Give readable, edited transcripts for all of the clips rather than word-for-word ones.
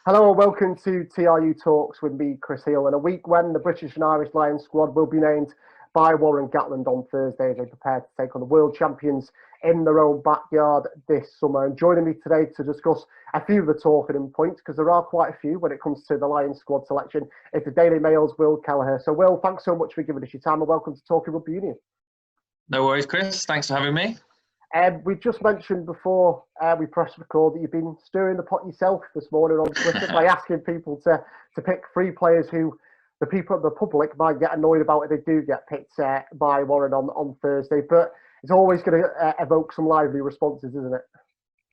Hello and welcome to TRU Talks with me, Chris Hill. In a week when the British and Irish Lions squad will be named by Warren Gatland on Thursday as they prepare to take on the world champions in their own backyard this summer. And joining me today to discuss a few of the talking points, because there are quite a few when it comes to the Lions squad selection, is the Daily Mail's Will Kelleher. So Will, thanks so much for giving us your time and welcome to Talking Rugby Union. No worries, Chris. Thanks for having me. We just mentioned before we pressed record that you've been stirring the pot yourself this morning on Twitter by asking people to pick three players who the public might get annoyed about if they do get picked by Warren on Thursday. But it's always going to evoke some lively responses, isn't it?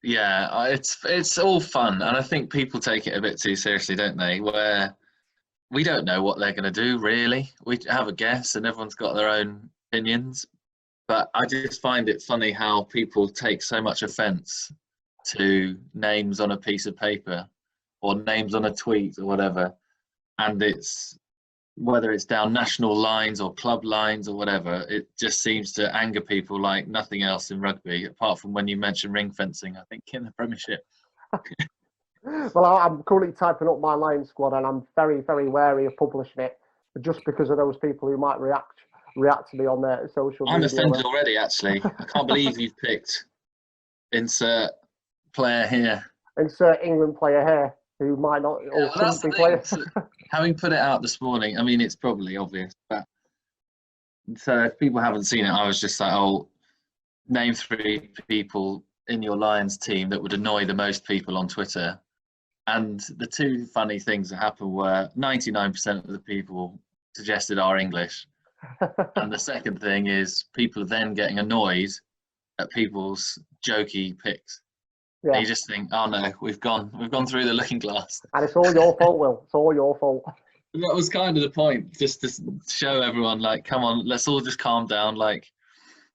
Yeah, it's all fun, and I think people take it a bit too seriously, don't they? Where we don't know what they're going to do, really. We have a guess, and everyone's got their own opinions. But I just find it funny how people take so much offence to names on a piece of paper or names on a tweet or whatever. And it's whether it's down national lines or club lines or whatever, it just seems to anger people like nothing else in rugby, apart from when you mention ring fencing, I think, in the Premiership. Well, I'm currently typing up my Lions squad and I'm very, very wary of publishing it just because of those people who might react to me on their social media. I'm offended already, actually. I can't believe you've picked insert player here. Insert England player here who might not be playing. Having put it out this morning, I mean, it's probably obvious. But so if people haven't seen it, I was just like, name three people in your Lions team that would annoy the most people on Twitter. And the two funny things that happened were 99% of the people suggested are English. And the second thing is people are then getting annoyed at people's jokey picks. Yeah. And you just think, oh no, we've gone through the looking glass. And it's all your fault, Will. It's all your fault. That was kind of the point, just to show everyone, like, come on, let's all just calm down. Like,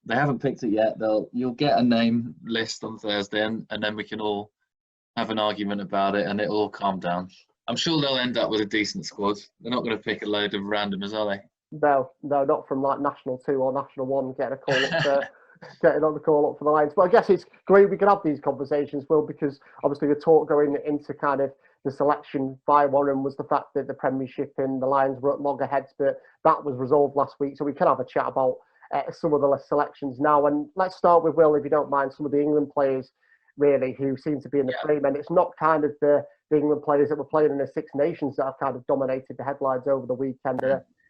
they haven't picked it yet. You'll get a name list on Thursday, and then we can all have an argument about it, and it'll all calm down. I'm sure they'll end up with a decent squad. They're not going to pick a load of randomers, are they? No, not from like National 2 or National 1 getting on the call up for the Lions. But I guess it's great we can have these conversations, Will, because obviously the talk going into kind of the selection by Warren was the fact that the Premiership and the Lions were at loggerheads, but that was resolved last week. So we can have a chat about some of the selections now. And let's start with, Will, if you don't mind, some of the England players really who seem to be in the frame. And it's not kind of the England players that were playing in the Six Nations that have kind of dominated the headlines over the weekend.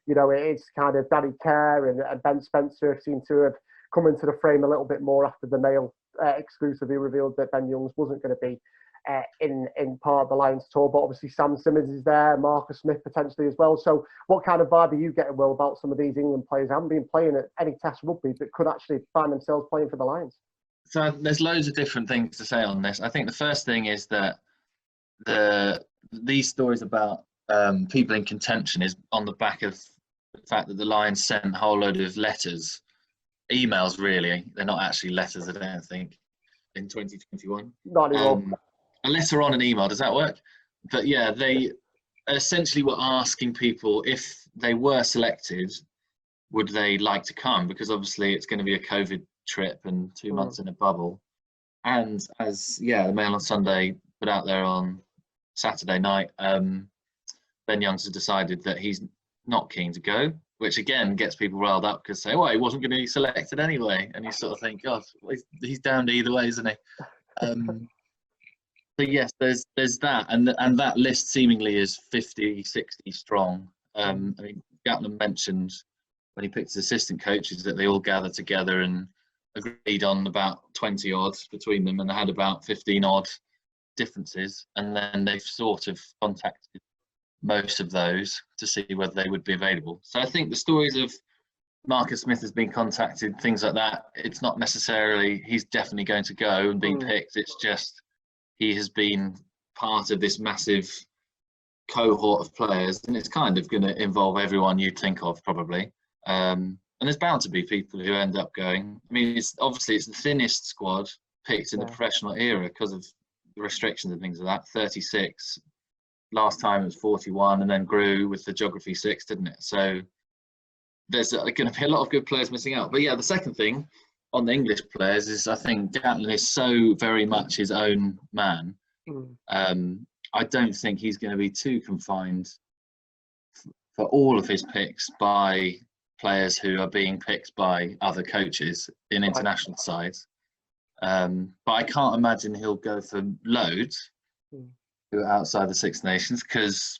You know, it's kind of Danny Kerr and Ben Spencer seem to have come into the frame a little bit more after the Mail exclusively revealed that Ben Youngs wasn't going to be in part of the Lions tour. But obviously Sam Simmons is there, Marcus Smith potentially as well. So what kind of vibe are you getting, Will, about some of these England players who haven't been playing at any Test rugby but could actually find themselves playing for the Lions? So there's loads of different things to say on this. I think the first thing is that these stories about people in contention is on the back of the fact that the Lions sent a whole load of letters, emails really. They're not actually letters, I don't think, in 2021. Not anymore. A letter on an email, does that work? But yeah, they essentially were asking people if they were selected, would they like to come? Because obviously it's going to be a COVID trip and 2 months in a bubble. And as the Mail on Sunday put out there on Saturday night, Ben Youngs has decided that he's not keen to go, which again gets people riled up because say, well, he wasn't going to be selected anyway. And you sort of think, God, he's down to either way, isn't he? So yes, there's that, and that list seemingly is 50, 60 strong. I mean, Gatland mentioned when he picked his assistant coaches that they all gathered together and agreed on about 20 odd between them, and they had about 15 odd differences, and then they've sort of contacted most of those to see whether they would be available. So I think the stories of Marcus Smith has been contacted, things like that, it's not necessarily he's definitely going to go and be picked. It's just he has been part of this massive cohort of players, and it's kind of going to involve everyone you'd think of probably. And there's bound to be people who end up going. I mean, it's the thinnest squad picked in the professional era because of the restrictions and things like that. 36. Last time it was 41 and then grew with the geography 6, didn't it? So there's going to be a lot of good players missing out. But yeah, the second thing on the English players is I think Gatland is so very much his own man. I don't think he's going to be too confined for all of his picks by players who are being picked by other coaches in international sides. But I can't imagine he'll go for loads who are outside the Six Nations, because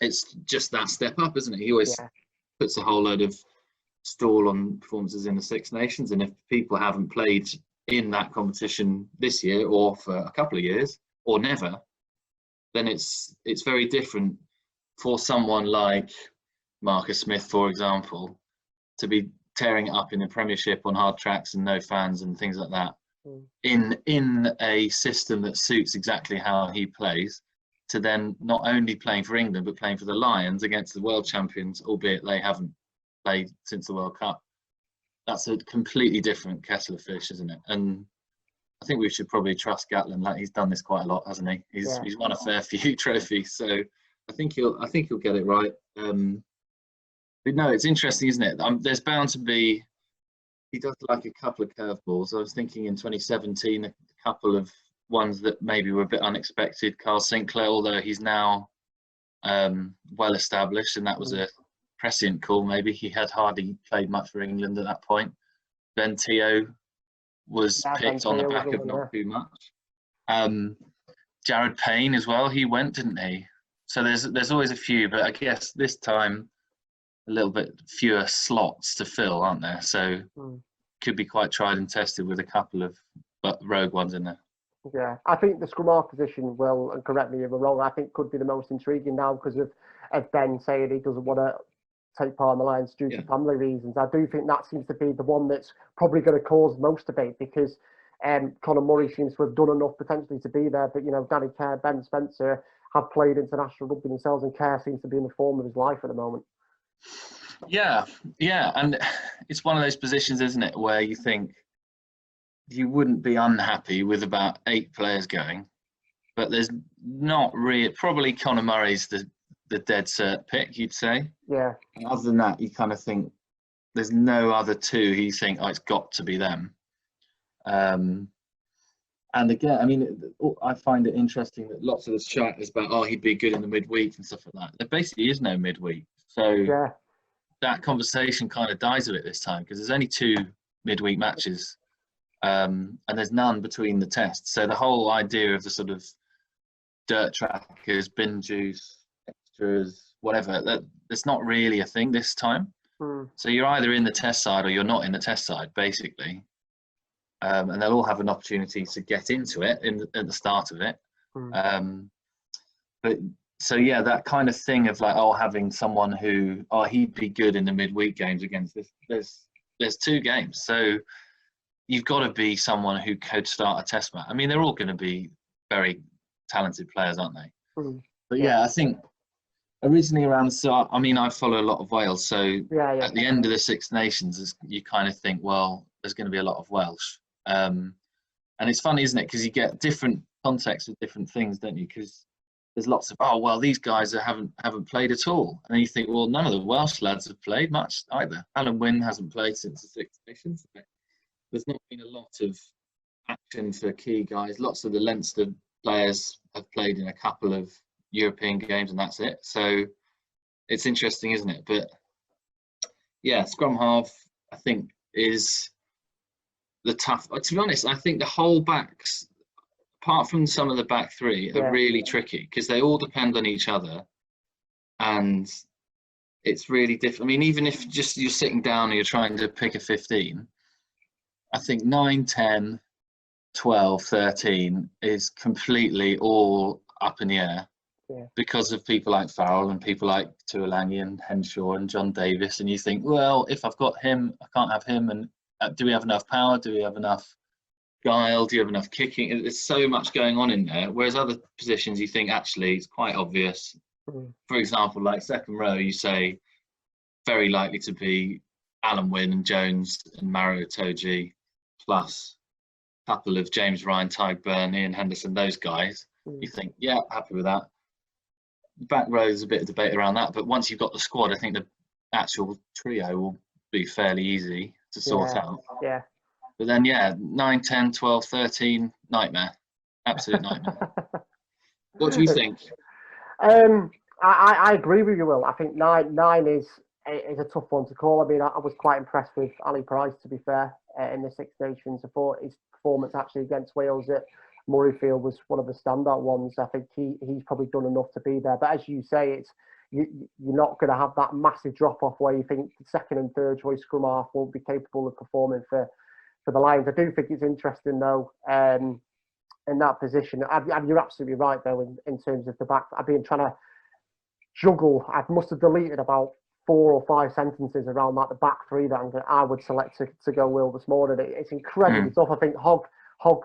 it's just that step up, isn't it? He always puts a whole load of stall on performances in the Six Nations, and if people haven't played in that competition this year or for a couple of years or never, then it's very different for someone like Marcus Smith, for example, to be tearing it up in the Premiership on hard tracks and no fans and things like that, in a system that suits exactly how he plays, to then not only playing for England but playing for the Lions against the world champions, albeit they haven't played since the World Cup. That's a completely different kettle of fish, isn't it? And I think we should probably trust Gatland. Like, he's done this quite a lot, hasn't he? He's won a fair few trophies, so I think he'll get it right. But no, it's interesting, isn't it? There's bound to be. He does like a couple of curveballs. I was thinking in 2017, a couple of ones that maybe were a bit unexpected. Carl Sinclair, although he's now well established, and that was a prescient call. Maybe he had hardly played much for England at that point. Then Teo was picked on the back of not too much. Jared Payne as well. He went, didn't he? So there's always a few, but I guess this time a little bit fewer slots to fill, aren't there? So could be quite tried and tested with a couple of rogue ones in there. Yeah, I think the scrum half position will, and correct me if I'm wrong, I think could be the most intriguing now because of Ben saying he doesn't want to take part in the Lions due to family reasons. I do think that seems to be the one that's probably going to cause most debate, because Conor Murray seems to have done enough potentially to be there, but Danny Kerr, Ben Spencer have played international rugby themselves, and Kerr seems to be in the form of his life at the moment. Yeah, and it's one of those positions, isn't it, where you think you wouldn't be unhappy with about 8 players going, but there's not really. Probably Conor Murray's the dead cert pick, you'd say. Yeah. And other than that, you kind of think there's no other two you think, it's got to be them. And again, I mean, I find it interesting that lots of the chat is about, he'd be good in the midweek and stuff like that. There basically is no midweek. So that conversation kind of dies a bit this time, because there's only 2 midweek matches, and there's none between the tests. So the whole idea of the sort of dirt trackers, bin juice, extras, whatever, that's not really a thing this time. So you're either in the test side or you're not in the test side, basically. And they'll all have an opportunity to get into it at the start of it. But so yeah, that kind of thing of like, having someone who, he'd be good in the midweek games against this. There's 2 games, so you've got to be someone who could start a test match. I mean, they're all going to be very talented players, aren't they? But yeah, I think originally around the start, I mean, I follow a lot of Wales, so at the end of the Six Nations, you kind of think, well, there's going to be a lot of Welsh. And it's funny, isn't it? Because you get different contexts with different things, don't you? Because there's lots of, these guys haven't played at all. And then you think, well, none of the Welsh lads have played much either. Alan Wynne hasn't played since the Six Nations. There's not been a lot of action for key guys. Lots of the Leinster players have played in a couple of European games, and that's it. So it's interesting, isn't it? But yeah, scrum half, I think, is the tough. To be honest, I think the whole backs, apart from some of the back 3, are really tricky, because they all depend on each other, and it's really different. I mean, even if just you're sitting down and you're trying to pick a 15, I think 9, 10, 12, 13 is completely all up in the air. Because of people like Farrell and people like Tuolangi and Henshaw and John Davis, and you think, well, if I've got him, I can't have him, and do we have enough power? Do we have enough guile? Do you have enough kicking? There's so much going on in there, whereas other positions you think actually it's quite obvious. For example, like second row, you say very likely to be Alan Wynne and Jones and Mario Toji, plus a couple of James Ryan, Tyg Byrne, Ian Henderson, those guys. You think, yeah, happy with that. Back row, there's a bit of debate around that, but once you've got the squad, I think the actual trio will be fairly easy to sort out. But then 9, 10, 12, 13, nightmare. Absolute nightmare. What do you think? I agree with you, Will. I think nine is a tough one to call. I mean, I was quite impressed with Ali Price, to be fair, in the Six Nations. I thought his performance actually against Wales at Murrayfield was one of the standout ones. I think he's probably done enough to be there. But as you say, you're not going to have that massive drop off where you think the second and third choice scrum half won't be capable of performing for the Lions. I do think it's interesting though. In that position, you're absolutely right though. In terms of the back, I've been trying to juggle. I must have deleted about 4 or 5 sentences around like the back three that I would select to go Will this morning. It's incredibly tough. I think Hogg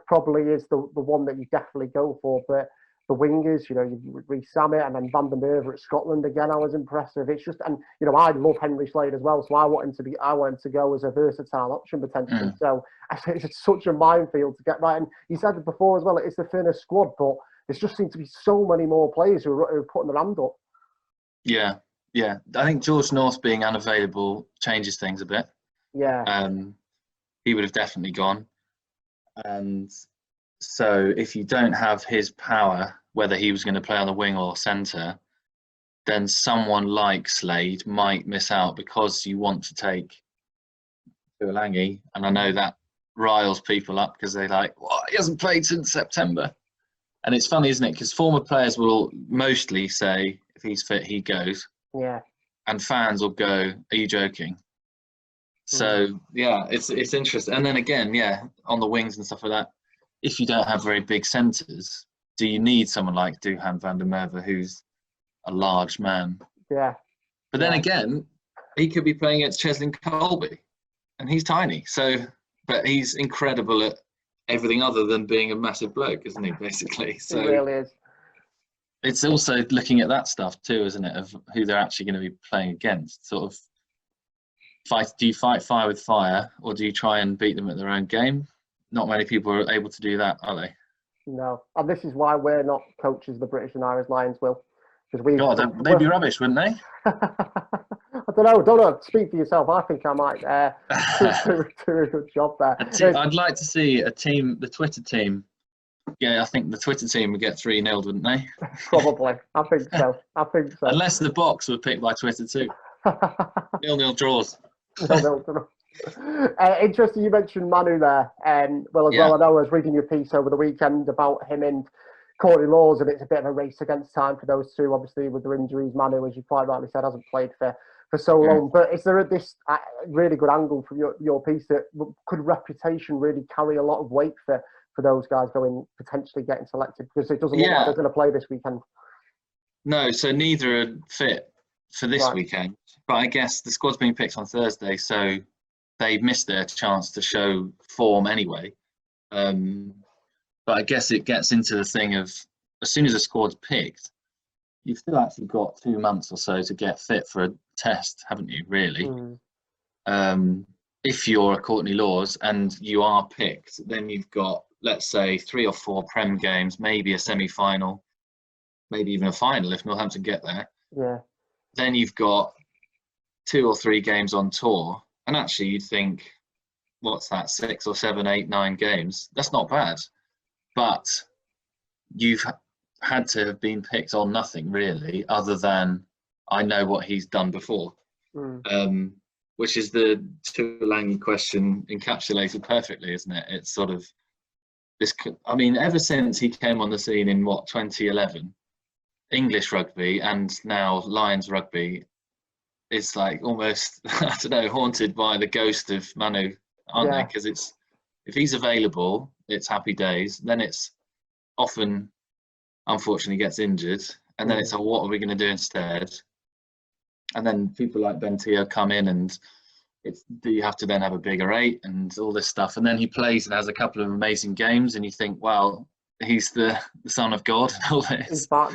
probably is the one that you definitely go for, but the wingers, you re-Sam it, and then Van der Merwe at Scotland again. I was impressive. It's just, and I love Henry Slade as well, so I want him to go as a versatile option potentially. So I think it's such a minefield to get right. And you said it before as well. It's the thinnest squad, but there just seems to be so many more players who are putting their hand up. Yeah. I think George North being unavailable changes things a bit. Yeah. He would have definitely gone. And so if you don't have his power, whether he was going to play on the wing or centre, then someone like Slade might miss out because you want to take Tuolangi. And I know that riles people up because they're like, well, he hasn't played since September. And it's funny, isn't it? Because former players will mostly say, if he's fit, he goes. Yeah. And fans will go, are you joking? So, yeah, it's interesting. And then again, on the wings and stuff like that, if you don't have very big centres, do you need someone like Duhan van der Merwe, who's a large man? Yeah. But then again, he could be playing against Cheslin Colby, and he's tiny. So, but he's incredible at everything other than being a massive bloke, isn't he, basically? So he really is. It's also looking at that stuff too, isn't it, of who they're actually going to be playing against. Sort of, do you fight fire with fire, or do you try and beat them at their own game? Not many people are able to do that, are they? No, and this is why we're not coaches of the British and Irish Lions, Will. God, they'd be rubbish, wouldn't they? I don't know. Speak for yourself. I think I might do a good job there. I'd like to see a team, the Twitter team. Yeah, I think the Twitter team would get 3-0, wouldn't they? Probably. I think so. Unless the box were picked by Twitter too. 0-0 draws. Interesting you mentioned Manu there. Well, I know I was reading your piece over the weekend about him and Courtney Laws, and it's a bit of a race against time for those two, obviously, with their injuries. Manu, as you quite rightly said, hasn't played for so long. But is there this really good angle from your piece that could reputation really carry a lot of weight for those guys potentially getting selected? Because it doesn't look like they're going to play this weekend. No, so neither are fit for this weekend. But I guess the squad's being picked on Thursday, so they missed their chance to show form anyway. But I guess it gets into the thing of, as soon as a squad's picked, you've still actually got 2 months or so to get fit for a test, haven't you, really? If you're a Courtney Laws and you are picked, then you've got, let's say, 3 or 4 Prem games, maybe a semi-final, maybe even a final if Northampton get there. Yeah. Then you've got 2 or 3 games on tour. And actually, you'd think, what's that, 6 or 7, 8, 9 games? That's not bad. But you've had to have been picked on nothing, really, other than I know what he's done before. Which is the Tuolangi question encapsulated perfectly, isn't it? It's sort of this. I mean, ever since he came on the scene in 2011, English rugby and now Lions rugby, it's like almost I don't know, haunted by the ghost of Manu, aren't they? Because it's, if he's available, it's happy days. Then it's often, unfortunately, gets injured, and then it's like, what are we going to do instead? And then people like Ben Teo come in, and do you have to then have a bigger 8 and all this stuff? And then he plays and has a couple of amazing games, and you think, wow, he's the son of God and all this. He's back,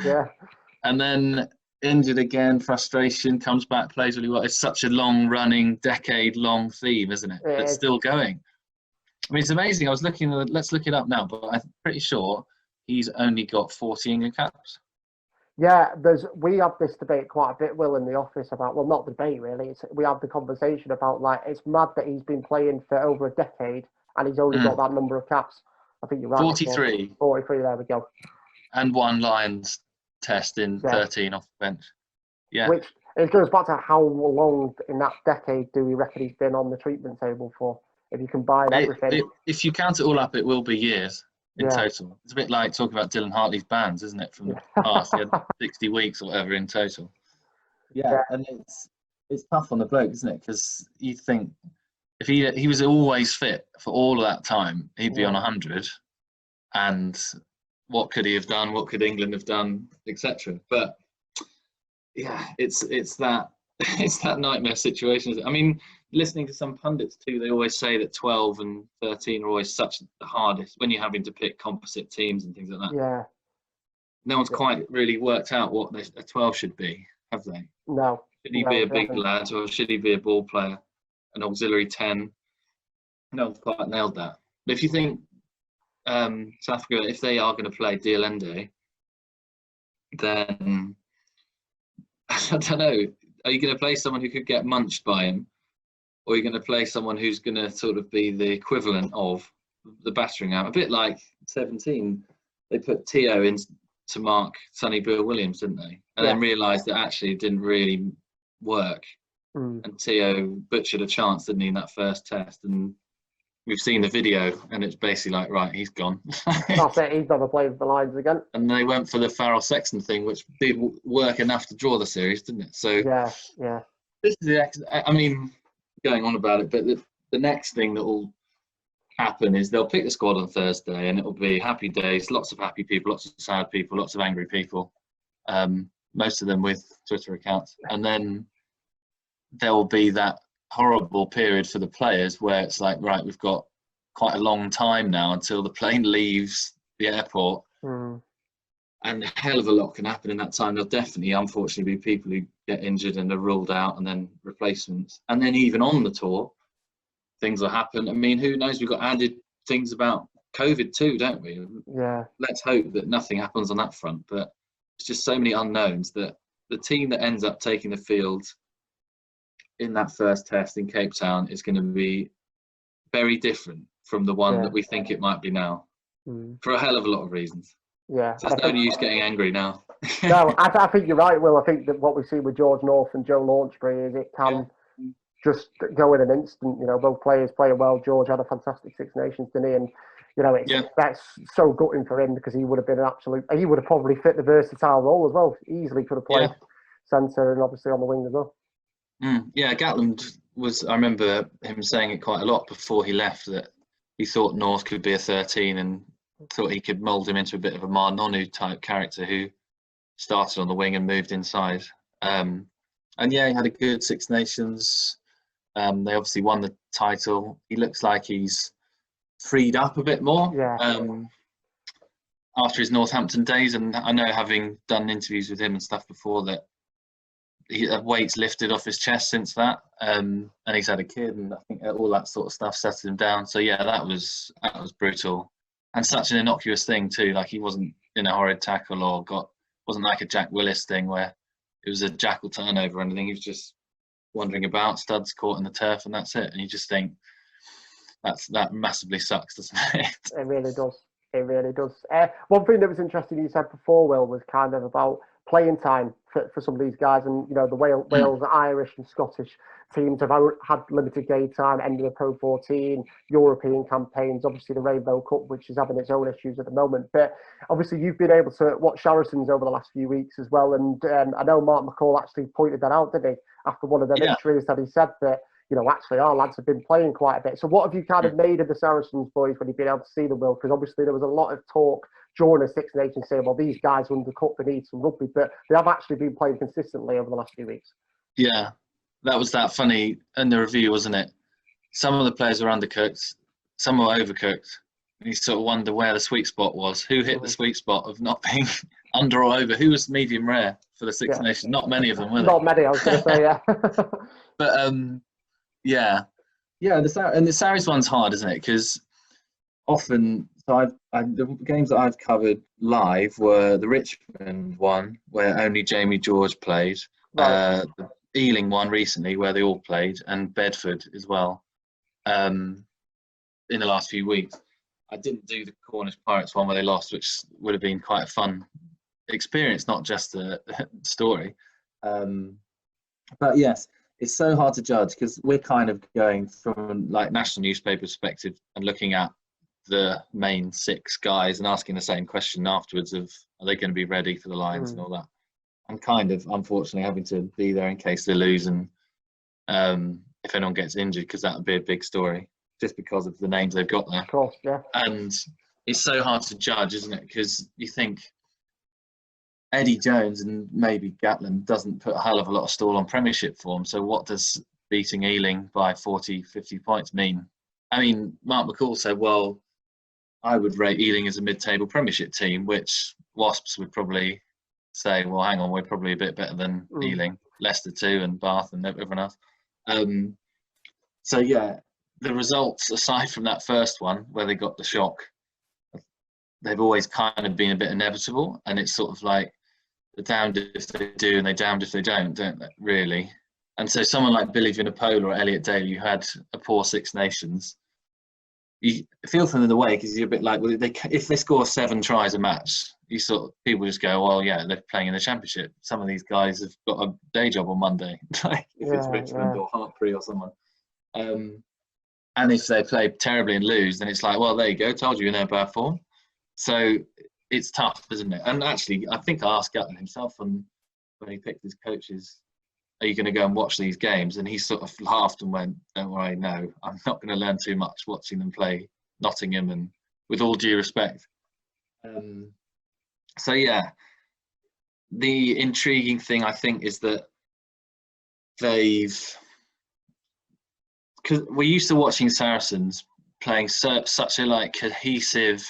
And then injured again, frustration, comes back, plays really well. It's such a long-running, decade-long theme, isn't it? It's still going. I mean, it's amazing. I was looking, let's look it up now, but I'm pretty sure he's only got 40 England caps. Yeah, we have this debate quite a bit, Will, in the office about, well, not debate really, we have the conversation about, like, it's mad that he's been playing for over a decade and he's only got that number of caps. I think you're right. 43. 43, there we go. and one Lions test in 13 off the bench. Yeah. Which it goes back to how long in that decade do we reckon he's been on the treatment table for? If you combine everything. If you count it all up, it will be years in total. It's a bit like talking about Dylan Hartley's bans, isn't it? From the past, he had 60 weeks or whatever in total. Yeah, and it's tough on the bloke, isn't it? Because you think if he was always fit for all of that time, he'd be on 100. And what could he have done? What could England have done, etc. But yeah, it's that nightmare situation. I mean, listening to some pundits too, they always say that 12 and 13 are always such the hardest when you're having to pick composite teams and things like that. Yeah. No one's quite really worked out what a 12 should be, have they? No. Should he be a big lad, or should he be a ball player, an auxiliary 10? No one's quite nailed that. But if you think South Africa, if they are going to play Dialende, then I don't know. Are you going to play someone who could get munched by him? Or are you going to play someone who's going to sort of be the equivalent of the battering ram? A bit like 17, they put Tio in to mark Sonny Bill Williams, didn't they? And then realised that actually it didn't really work. And Tio butchered a chance, didn't he, in that first test? And we've seen the video, and it's basically like, right, he's gone. That's it, he's never played the Lions again. And they went for the Farrell Sexton thing, which did work enough to draw the series, didn't it? So yeah. This is I mean, going on about it, but the next thing that will happen is they'll pick the squad on Thursday, and it'll be happy days, lots of happy people, lots of sad people, lots of angry people, most of them with Twitter accounts. And then there will be that horrible period for the players where it's like, right, we've got quite a long time now until the plane leaves the airport. And a hell of a lot can happen in that time. There'll definitely, unfortunately, be people who get injured and are ruled out, and then replacements. And then even on the tour, things will happen. I mean, who knows? We've got added things about COVID too, don't we? Yeah. Let's hope that nothing happens on that front. But it's just so many unknowns that the team that ends up taking the field in that first test in Cape Town is going to be very different from the one that we think it might be now, for a hell of a lot of reasons. Yeah. So there's no use getting angry now. No, I think you're right, Will. I think that what we see with George North and Joe Launchbury is it can just go in an instant. You know, both players playing well. George had a fantastic Six Nations, didn't he? And, you know, that's so gutting for him because he would have been he would have probably fit the versatile role as well. Easily could have played centre and obviously on the wing as well. Yeah, Gatland I remember him saying it quite a lot before he left, that he thought North could be a 13 and thought he could mould him into a bit of a Mar Nonu type character who started on the wing and moved inside. And yeah, he had a good Six Nations. They obviously won the title. He looks like he's freed up a bit more after his Northampton days. And I know, having done interviews with him and stuff before, that weight's lifted off his chest since that, and he's had a kid, and I think all that sort of stuff settled him down. So yeah, that was brutal, and such an innocuous thing too. Like, he wasn't in a horrid tackle or wasn't like a Jack Willis thing where it was a jackal turnover or anything. He was just wandering about, studs caught in the turf, and that's it. And you just think that massively sucks, doesn't it? It really does. It really does. One thing that was interesting you said before, Will, was kind of about playing time for some of these guys, and you know, the Wales, Irish and Scottish teams have had limited game time, ending with Pro 14, European campaigns, obviously the Rainbow Cup, which is having its own issues at the moment. But obviously you've been able to watch Saracens over the last few weeks as well, and I know Mark McCall actually pointed that out, didn't he, after one of the victories, that he said that, you know, actually our lads have been playing quite a bit. So what have you kind of made of the Saracens boys when you've been able to see them, Will? Because obviously there was a lot of talk during the Six Nations saying, well, these guys won the cup, they need some rugby, but they have actually been playing consistently over the last few weeks. Yeah, that was that funny in the review, wasn't it? Some of the players were undercooked, some were overcooked. And you sort of wonder where the sweet spot was. Who hit the sweet spot of not being under or over? Who was medium rare for the Six Nations? Not many of them, were there? Not many, I was going to say, yeah. But yeah, the Sarries one's hard, isn't it? Because often, the games that I've covered live were the Richmond one, where only Jamie George played, the Ealing one recently, where they all played, and Bedford as well, in the last few weeks. I didn't do the Cornish Pirates one where they lost, which would have been quite a fun experience, not just a story. But yes, it's so hard to judge because we're kind of going from like national newspaper perspective and looking at the main 6 guys and asking the same question afterwards of, are they going to be ready for the Lions and all that? I'm kind of unfortunately having to be there in case they lose and if anyone gets injured, because that would be a big story just because of the names they've got there. Of course, yeah. And it's so hard to judge, isn't it? Because you think Eddie Jones and maybe Gatland doesn't put a hell of a lot of stall on Premiership form. So what does beating Ealing by 40, 50 points mean? I mean, Mark McCall said, well, I would rate Ealing as a mid-table Premiership team, which Wasps would probably say, well, hang on, we're probably a bit better than Ealing, Leicester too, and Bath and everyone else. So yeah, the results, aside from that first one where they got the shock, they've always kind of been a bit inevitable, and it's sort of like they're damned if they do and they're damned if they don't they, really? And so someone like Billy Vunipola or Elliot Daly, who had a poor Six Nations, you feel for them in the way because you're a bit like, well, if they score 7 tries a match, you sort of, people just go, well, yeah, they're playing in the Championship. Some of these guys have got a day job on Monday, like if it's Richmond or Hartley or someone. And if they play terribly and lose, then it's like, well, there you go, told you in their bad form. So it's tough, isn't it? And actually, I think I asked Gatland himself when he picked his coaches, are you going to go and watch these games? And he sort of laughed and went, don't worry, no, I'm not going to learn too much watching them play Nottingham, and with all due respect. So yeah, the intriguing thing I think is that because we're used to watching Saracens playing such a like cohesive,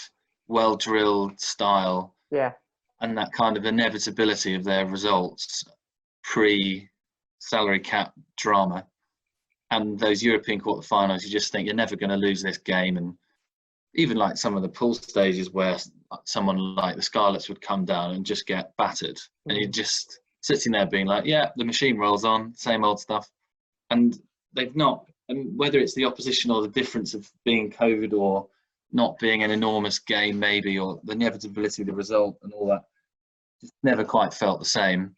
well-drilled style, and that kind of inevitability of their results pre-salary cap drama, and those European quarterfinals, you just think you're never going to lose this game. And even like some of the pool stages where someone like the Scarlets would come down and just get battered, and you're just sitting there being like, yeah, the machine rolls on, same old stuff. And they've not, and whether it's the opposition or the difference of being COVID or not being an enormous game maybe, or the inevitability of the result and all that, just never quite felt the same.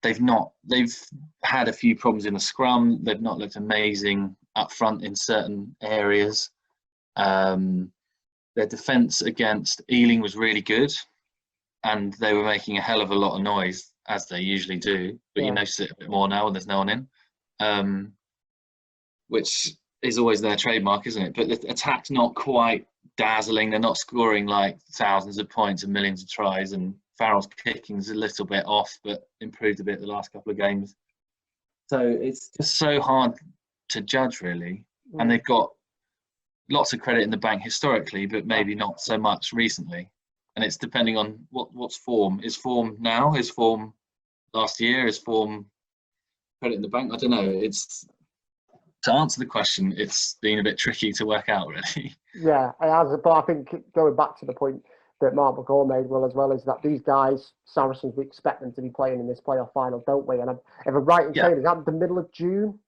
They've had a few problems in the scrum. They've not looked amazing up front in certain areas. Their defence against Ealing was really good, and they were making a hell of a lot of noise, as they usually do, but you notice it a bit more now when there's no one in, which is always their trademark, isn't it? But the attack's not quite dazzling. They're not scoring like thousands of points and millions of tries, and Farrell's kicking's a little bit off, but improved a bit the last couple of games. So it's just so hard to judge, really. And they've got lots of credit in the bank historically, but maybe not so much recently. And it's depending on what's form. Is form now? Is form last year? Is form credit in the bank? I don't know. It's, to answer the question, it's been a bit tricky to work out, really. Yeah, it has. But I think going back to the point that Mark McCall made as well, is that these guys, Saracens, we expect them to be playing in this playoff final, don't we? And if I'm right in saying, is that the middle of June?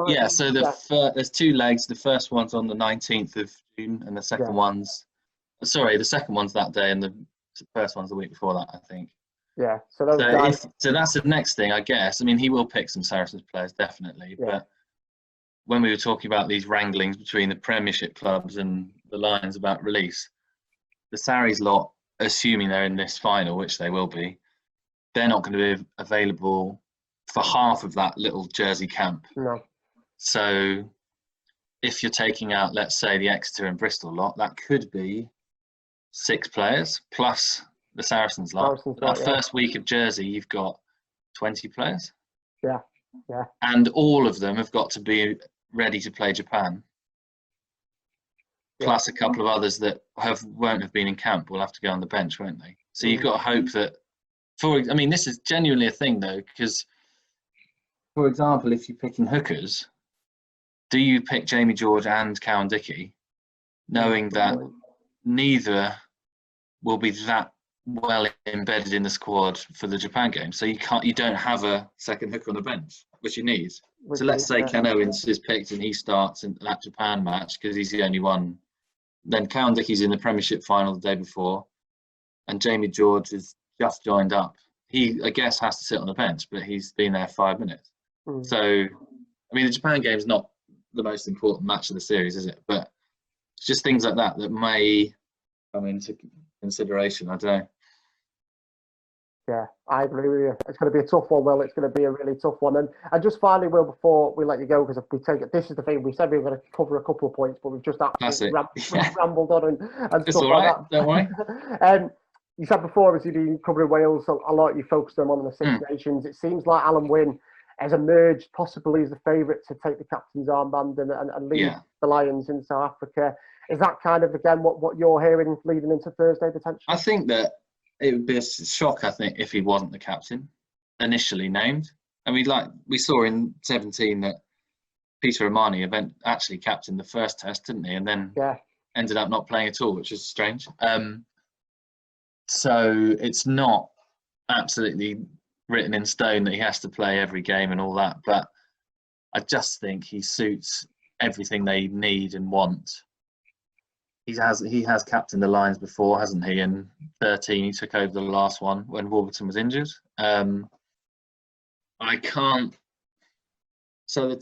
Yeah, so there's 2 legs. The first one's on the 19th of June, and the second one's that day, and the first one's the week before that, I think. Yeah, so those guys... So that's the next thing, I guess. I mean, he will pick some Saracens players, definitely. Yeah. But when we were talking about these wranglings between the Premiership clubs and the Lions about release, the Sarries lot, assuming they're in this final, which they will be, they're not going to be available for half of that little Jersey camp. No. So if you're taking out, let's say, the Exeter and Bristol lot, that could be 6 players plus the Saracens lot. First week of Jersey, you've got 20 players. Yeah. And all of them have got to be ready to play Japan. Plus a couple of others that won't have been in camp will have to go on the bench, won't they? So you've got to hope that, this is genuinely a thing though, because, for example, if you're picking hookers, do you pick Jamie George and Cowan Dickey, knowing that neither will be that well embedded in the squad for the Japan game? So you don't have a second hooker on the bench, which you need. So let's say Ken Owens is picked and he starts in that Japan match because he's the only one. Then Cowan Dickey's in the Premiership final the day before. and Jamie George has just joined up. He, I guess, has to sit on the bench, but he's been there 5 minutes. So, I mean, the Japan game is not the most important match of the series, is it? But it's just things like that that may come into consideration. I don't know. Yeah, I agree with you. It's going to be a tough one, Will. It's going to be a really tough one. And just finally, Will, before we let you go, because if we take it, this is the thing, we said we were going to cover a couple of points, but we've just absolutely rambled on and it's stuff all like right. that. Don't worry. You said before, obviously, you've been covering Wales a lot. You focused them on the Six Nations. It seems like Alan Wynne has emerged possibly as the favourite to take the captain's armband and lead the Lions in South Africa. Is that kind of, again, what you're hearing leading into Thursday, potentially? I think that it would be a shock, I think, if he wasn't the captain initially named. I mean, like we saw in 17 that Peter Imani actually captained the first test, didn't he? And then ended up not playing at all, which is strange. So it's not absolutely written in stone that he has to play every game and all that. But I just think he suits everything they need and want. He has captained the Lions before, hasn't he? In 13, he took over the last one when Warburton was injured. I can't. So I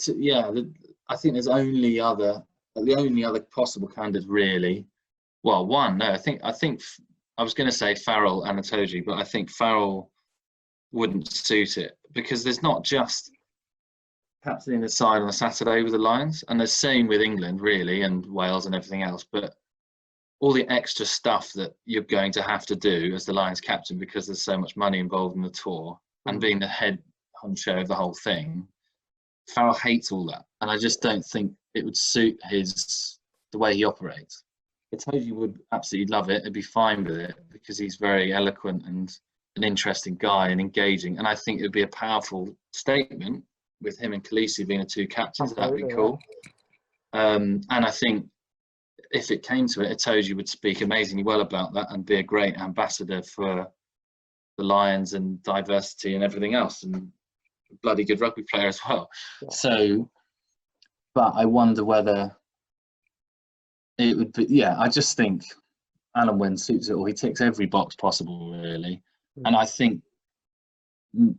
think there's the only other possible candidates really. Well, one, no, I think I was going to say Farrell and Itoje, but I think Farrell wouldn't suit it because there's not just captaining the side on a Saturday with the Lions, and the same with England really and Wales and everything else, but all the extra stuff that you're going to have to do as the Lions captain because there's so much money involved in the tour and being the head honcho of the whole thing, Farrell hates all that, and I just don't think it would suit the way he operates. Itoje would absolutely love it, he'd be fine with it because he's very eloquent and an interesting guy and engaging, and I think it would be a powerful statement with him and Khaleesi being the two captains. That'd be cool. And I think if it came to it, Itoje would speak amazingly well about that and be a great ambassador for the Lions and diversity and everything else, and a bloody good rugby player as well. So, but I wonder whether it would be, I just think Alan Wynne suits it all. He ticks every box possible, really. And I think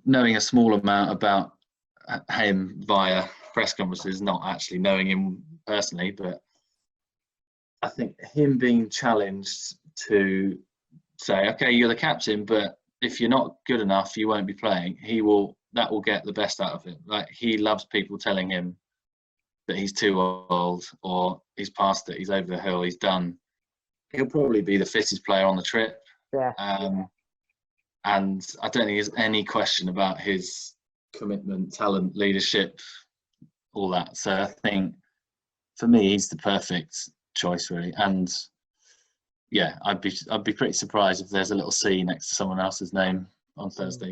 knowing a small amount about him via press conferences, not actually knowing him personally, but I think him being challenged to say, okay, you're the captain, but if you're not good enough, you won't be playing. That will get the best out of him. Like, he loves people telling him that he's too old or he's past it, he's over the hill, he's done. He'll probably be the fittest player on the trip. And I don't think there's any question about his commitment, talent, leadership, all that. So I think for me, he's the perfect choice, really. And I'd be pretty surprised if there's a little C next to someone else's name on Thursday.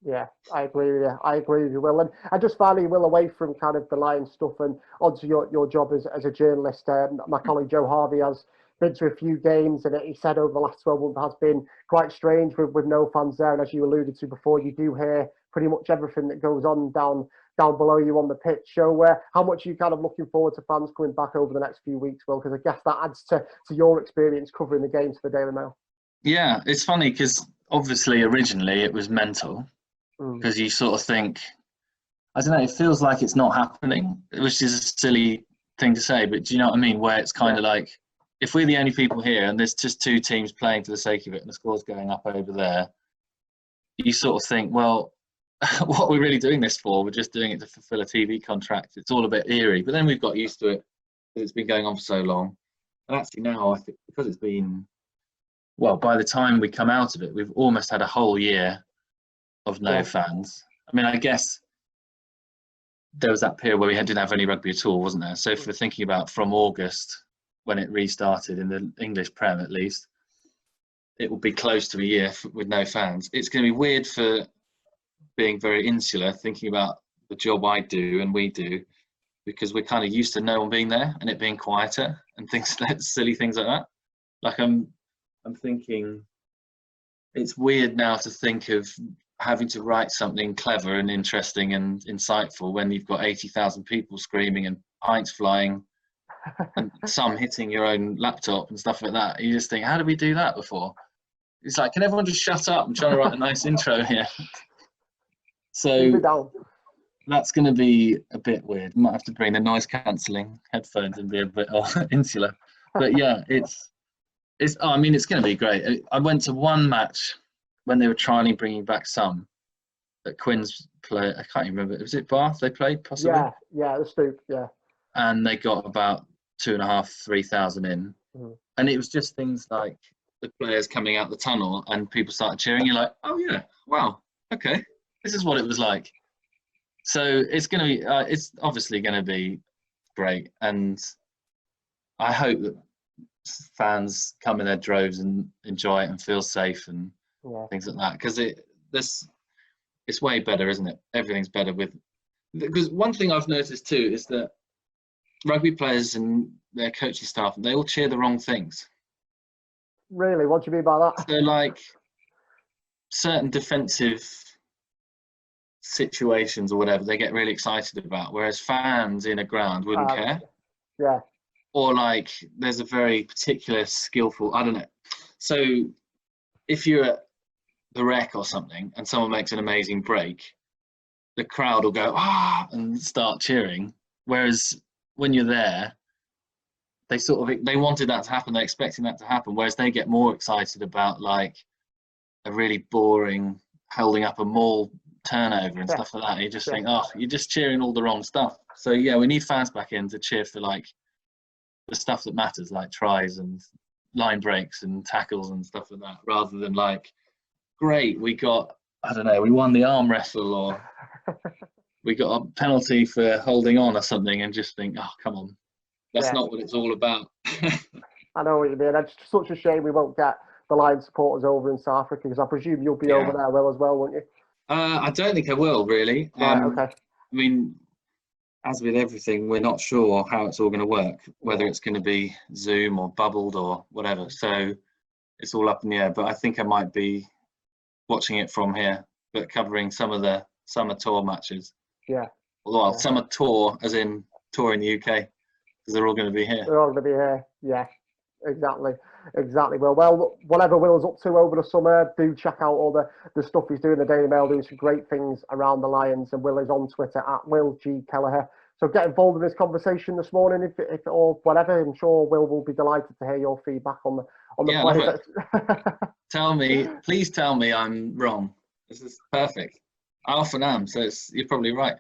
Yeah, I agree with you, Will. And I just finally, Will, away from kind of the Lions stuff and onto your job as a journalist, my colleague Joe Harvey has been to a few games, and he said over the last 12 months has been quite strange with no fans there. And as you alluded to before, you do hear pretty much everything that goes on down below you on the pitch. So how much are you kind of looking forward to fans coming back over the next few weeks, Will? Because I guess that adds to your experience covering the games for the Daily Mail. Yeah, it's funny because obviously originally it was mental because you sort of think, I don't know, it feels like it's not happening, which is a silly thing to say, but do you know what I mean? Where it's kind of like, if we're the only people here and there's just two teams playing for the sake of it and the score's going up over there, you sort of think, well, what are we really doing this for? We're just doing it to fulfill a TV contract. It's all a bit eerie. But then we've got used to it because it's been going on for so long. And actually now, I think because it's been, well, by the time we come out of it, we've almost had a whole year of no fans. I mean, I guess there was that period where we didn't have any rugby at all, wasn't there? So if we're thinking about from August, when it restarted in the English Prem at least, it will be close to a year with no fans. It's going to be weird for being very insular, thinking about the job I do and we do, because we're kind of used to no one being there and it being quieter and things like silly things like that. Like I'm thinking it's weird now to think of having to write something clever and interesting and insightful when you've got 80,000 people screaming and pints flying and some hitting your own laptop and stuff like that. You just think, how did we do that before? It's like, can everyone just shut up? I'm trying to write a nice intro here. Keep So it down. that's going to be a bit weird. Might have to bring the noise cancelling headphones and be a bit insular. But yeah, it's. Oh, I mean, it's going to be great. I went to one match when they were trialing bringing back some at Quinn's play. I can't even remember. Was it Bath they played possibly? Yeah, the Stoop, yeah. And they got about 2,500, 3,000 in. Mhm. And it was just things like the players coming out the tunnel and people started cheering. You're like, oh yeah, wow, okay, this is what it was like. So it's going to be, it's obviously going to be great. And I hope that fans come in their droves and enjoy it and feel safe and things like that, because it's way better, isn't it? Everything's better because one thing I've noticed too is that rugby players and their coaching staff, they all cheer the wrong things. Really? What do you mean by that? So like certain defensive situations or whatever, they get really excited about, whereas fans in a ground wouldn't care. Yeah. Or like there's a very particular skillful, I don't know. So if you're at the Rec or something and someone makes an amazing break, the crowd will go and start cheering. Whereas when you're there, they wanted that to happen, they're expecting that to happen. Whereas they get more excited about like a really boring holding up a maul turnover and stuff like that. And you just think, you're just cheering all the wrong stuff. So yeah, we need fans back in to cheer for like the stuff that matters, like tries and line breaks and tackles and stuff like that, rather than like, great, we got, I don't know, we won the arm wrestle or we got a penalty for holding on or something, and just think, oh, come on. That's not what it's all about. I know what you mean. It's such a shame we won't get the Lions supporters over in South Africa, because I presume you'll be over there, Will, as well, won't you? I don't think I will, really. Right, okay. I mean, as with everything, we're not sure how it's all going to work, whether it's going to be Zoom or bubbled or whatever. So it's all up in the air. But I think I might be watching it from here, but covering some of the summer tour matches. Yeah. Well, summer tour, as in tour in the UK, because they're all going to be here. They're all going to be here, yeah. Exactly. Well, whatever Will's up to over the summer, do check out all the stuff he's doing. The Daily Mail doing some great things around the Lions, and Will is on Twitter at Will G Kelleher. So get involved in this conversation this morning, if or whatever. I'm sure Will will be delighted to hear your feedback on the play. Please tell me I'm wrong. This is perfect. I often am, so you're probably right.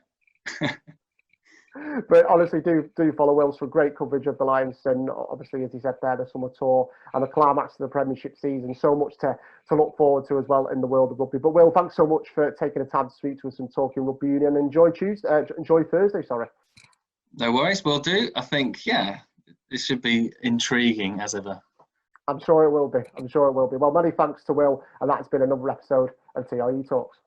But honestly, do follow Will for great coverage of the Lions, and obviously, as he said there, the summer tour and the climax of the Premiership season. So much to look forward to as well in the world of rugby. But Will, thanks so much for taking the time to speak to us and talking rugby union. Enjoy Thursday. Sorry. No worries, will do. I think this should be intriguing as ever. I'm sure it will be. Well, many thanks to Will, and that's been another episode of TRU Talks.